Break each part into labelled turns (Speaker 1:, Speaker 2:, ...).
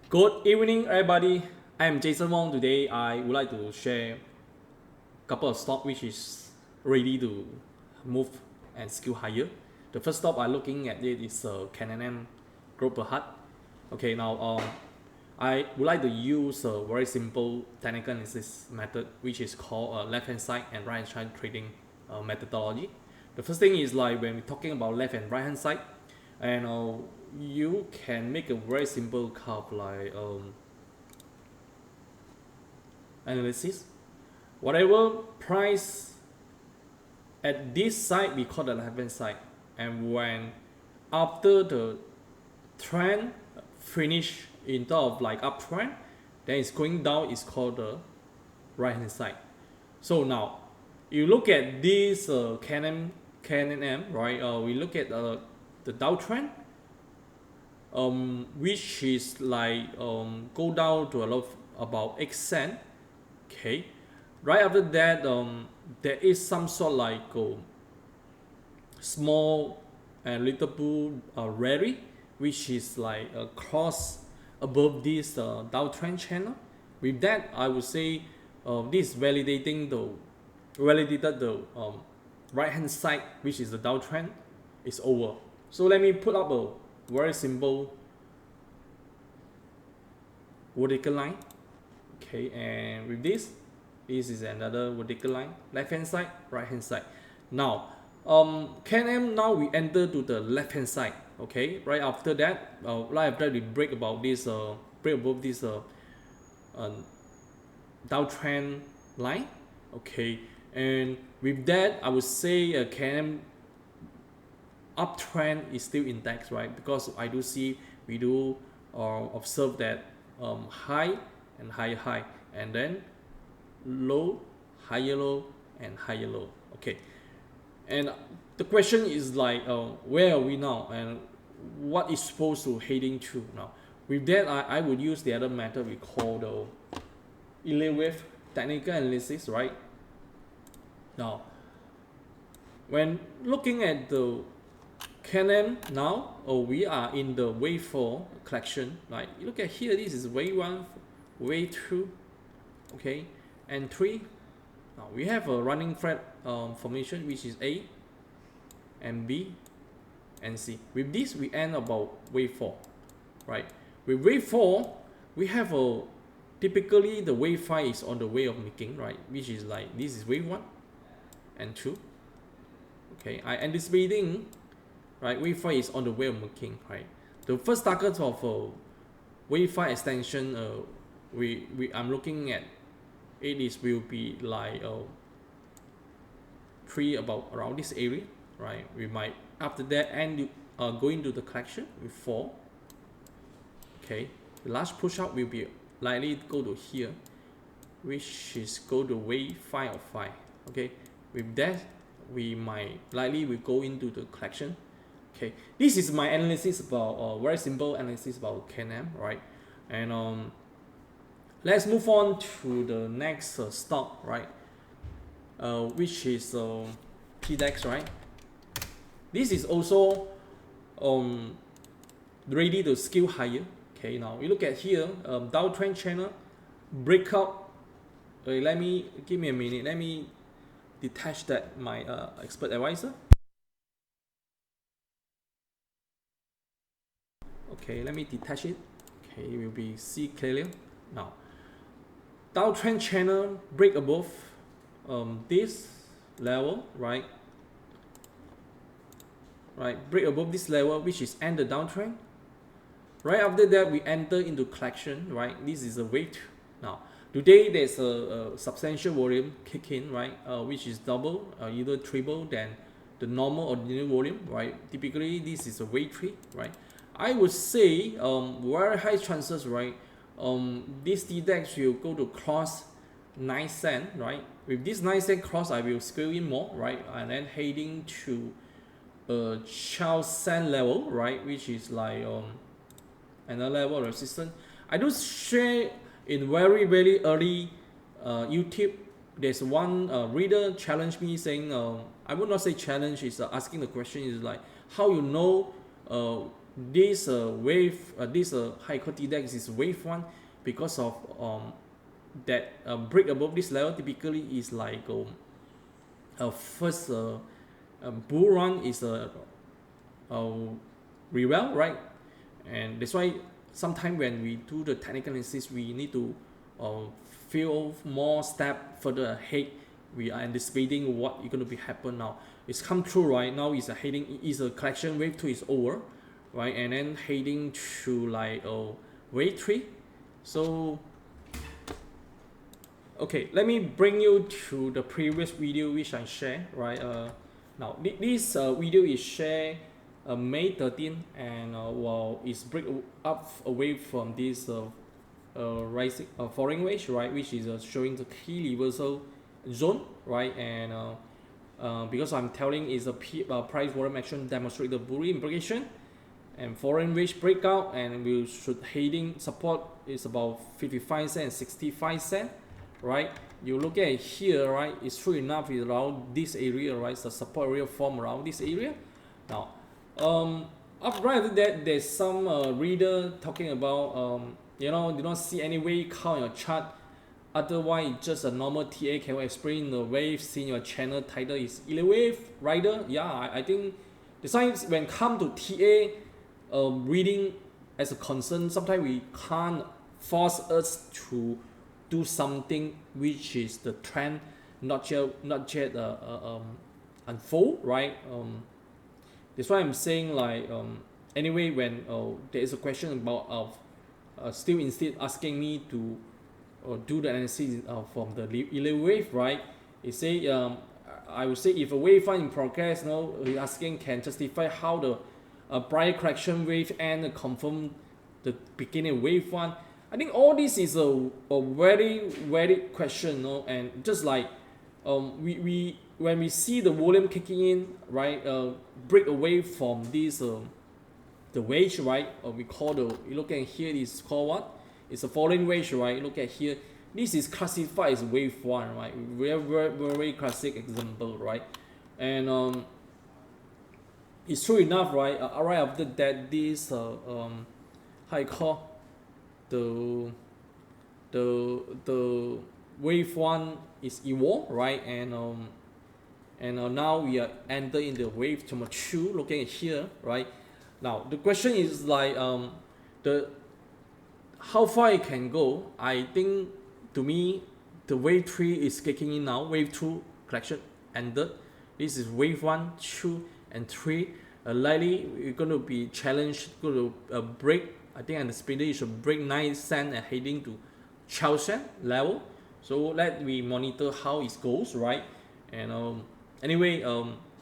Speaker 1: Good evening, everybody. I am Jason Wong. Today, I would like to share a couple of stock which is ready to move and scale higher. The first stock I'm looking at it is Kanin Global Hut. Okay, now I would like to use a very simple technical analysis method which is called left hand side and right hand side trading methodology. The first thing is like when we're talking about left and right hand side, and you can make a very simple curve like analysis. Whatever price at this side we call the left hand side, and when after the trend finish in terms of like uptrend, then it's going down, is called the right hand side. So now you look at this Canon right? We look at the downtrend, which is like go down to a lot of about 8 cents. Okay, right after that, there is some sort like small and little bit rally, which is like a cross above this downtrend channel. With that, I would say this validated the right hand side, which is the downtrend, is over. So let me put up a very simple vertical line. Okay, and with this is another vertical line, left hand side, right hand side. Now KM, now we enter to the left hand side. Okay, right after that, we break about this break above this downtrend line. Okay, and with that I would say KM uptrend is still intact, right? Because we do observe that high and high, and then low, higher low, and higher low. Okay, and the question is like where are we now, and what is supposed to heading to now? With that, I would use the other method we call the 11-wave technical analysis, right? Now, when looking at the Canon now, we are in the wave 4 collection. Like you look at here, this is wave 1, wave 2, okay, and 3. Now we have a running thread formation, which is A and B and C. With this, we end about wave 4, right? With wave 4, we have a typically the wave 5 is on the way of making, right? Which is like this is wave 1 and 2. Okay, I anticipating, right? Wave 5 is on the way of making, right? The first target of wave 5 extension, I'm looking at it is will be like 3 about around this area, right? We might after that end going to the collection with 4. Okay, the last push up will be likely go to here, which is go to wave 5 of 5. Okay, with that we might likely will go into the collection. Okay, this is my analysis about very simple analysis about KM, right? And let's move on to the next stock, right? Which is Tdex, right? This is also ready to scale higher. Okay, now you look at here, downtrend channel breakout. Give me a minute. Let me detach that my expert advisor. Okay, let me detach it. Okay, you will be see clearly now. Downtrend channel break above this level, right? Break above this level, which is end the downtrend. Right after that, we enter into collection, right? This is a wave. Now today there's a substantial volume kick in, right? Which is double, either triple than the normal ordinary volume, right? Typically this is a wave 3, right? I would say very high chances, right? This Tdex will go to cross 9 cents, right? With this 9 cent cross, I will scale in more, right? And then heading to 12 cent level, right? Which is like another level of resistance. I do share in very early YouTube. There's one reader challenged me saying, I would not say challenge, is asking the question is like, how you know this wave, this high call Tdex is wave one, because of that break above this level typically is like first bull run is reval, right? And that's why sometimes when we do the technical analysis, we need to feel more step further ahead. We are anticipating what is going to be happen now. It's come true right now. Is a heading, is a correction, wave 2 is over, right? And then heading to like wave 3. So okay, let me bring you to the previous video which I shared, right? Now this video is shared May 13, and well, it's break up away from this rising falling wedge, right, which is showing the key reversal zone, right? And because I'm telling is a price volume action demonstrate the bullish implication, and foreign wedge breakout, and we should heading support is about 55 cents and 65 cents, right? You look at here, right? It's true enough, is around this area, right? The support area form around this area. Now up right after that, there's some reader talking about you know, do not see any wave count in your chart, otherwise it's just a normal TA. Can you explain the wave seen your channel title is wave rider? Yeah, I think the signs when come to TA reading as a concern, sometimes we can't force us to do something which is the trend not yet unfold, right? That's why I'm saying like anyway, when there is a question about still instead asking me to do the analysis from the 11 wave, right? It say I would say if a wave fund in progress, you know, he's asking can justify how the prior correction wave and confirm the beginning of wave one. I think all this is a very valid question, you know, and just like we when we see the volume kicking in, right, break away from this the wedge, right? We call the, you look at here, is called what? It's a falling wedge, right? Look at here. This is classified as wave one, right? Very classic example, right? And it's true enough, right? Right after that, this how you call the wave one is evolved, right? And now we are entering the wave number 2. Looking at here, right? Now the question is like the how far it can go. I think to me the wave 3 is kicking in now. Wave 2 correction ended. This is wave 1, 2, and 3. Likely we're going to be challenged, going to break. I think and the speeder you should break 9 cents and heading to 12 cents level. So let me monitor how it goes, right? And anyway,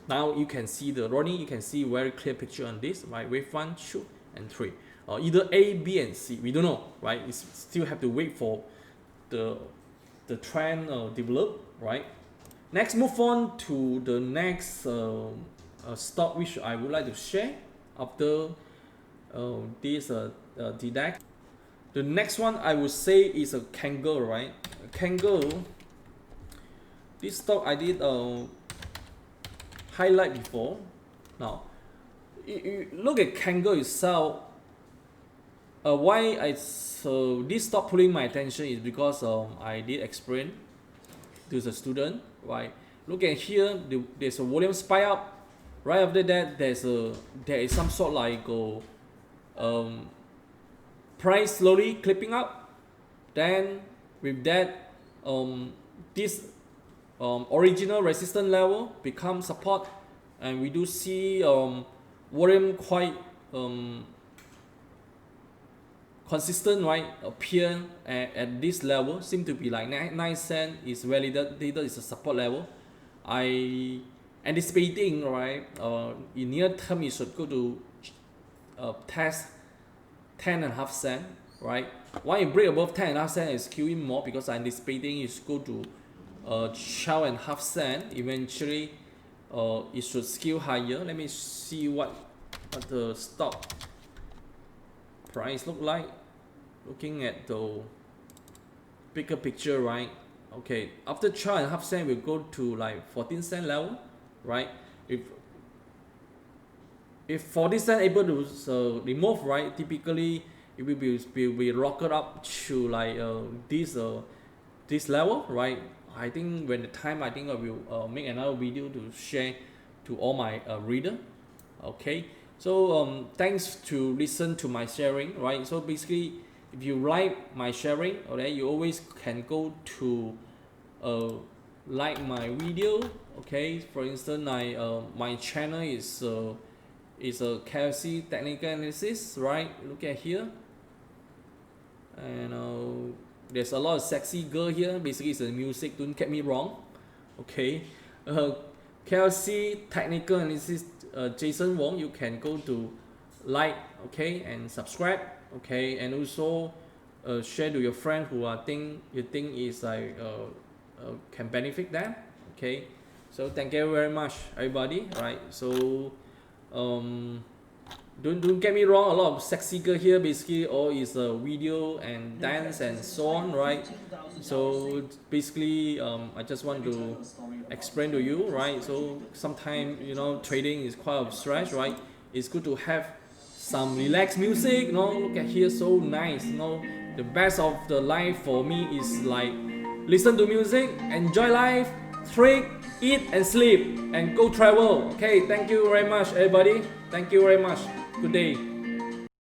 Speaker 1: now you can see the running. You can see very clear picture on this, right? Wave 1, 2, and 3. Either A, B, and C. We don't know, right? We still have to wait for the trend develop, right? Next, move on to the next stock which I would like to share after this Tdex. The next one I would say is a Kanger, right? Kanger. This stock I did highlight before. Now, you look at Kanger itself. Why this stock pulling my attention is because I did explain to the student, right? Look at here, there's a volume spike up. Right after that, there is some sort like price slowly clipping up. Then with that, this original resistance level becomes support, and we do see volume quite consistent, right? Appear at this level, seem to be like 9 cents is validated is a support level. I anticipating, right, in near term it should go to test 10.5 cents, right? Why it break above 10.5 cents is queuing more, because I'm anticipating it should go to 12.5 cents. Eventually it should skew higher. Let me see what the stock price look like. Looking at the bigger picture, right? Okay, after 12.5 cents we'll go to like 14 cent level, right? If if for this stand able to remove, right, typically it will be rocket up to like this level, right? I think when the time, I think I will make another video to share to all my reader. Okay, so thanks to listen to my sharing, right? So basically, if you like my sharing, okay, you always can go to like my video. Okay, for instance, my channel is a KLSE technical analysis, right? Look at here, and there's a lot of sexy girl here. Basically, it's the music. Don't get me wrong. Okay, KLSE technical analysis. Jason Wong. You can go to like, okay, and subscribe, okay, and also share to your friend who you think is like can benefit them. Okay, so thank you very much, everybody. Right, so don't get me wrong, a lot of sexy girl here. Basically all is video and dance and so on, right? So basically I just want to explain to you, right? So sometimes, you know, trading is quite of stress, right? It's good to have some relaxed music, you know. Look at here, so nice, you know. The best of the life for me is like listen to music, enjoy life, trade, eat and sleep, and go travel. Okay, thank you very much, everybody. Thank you very much. Good day.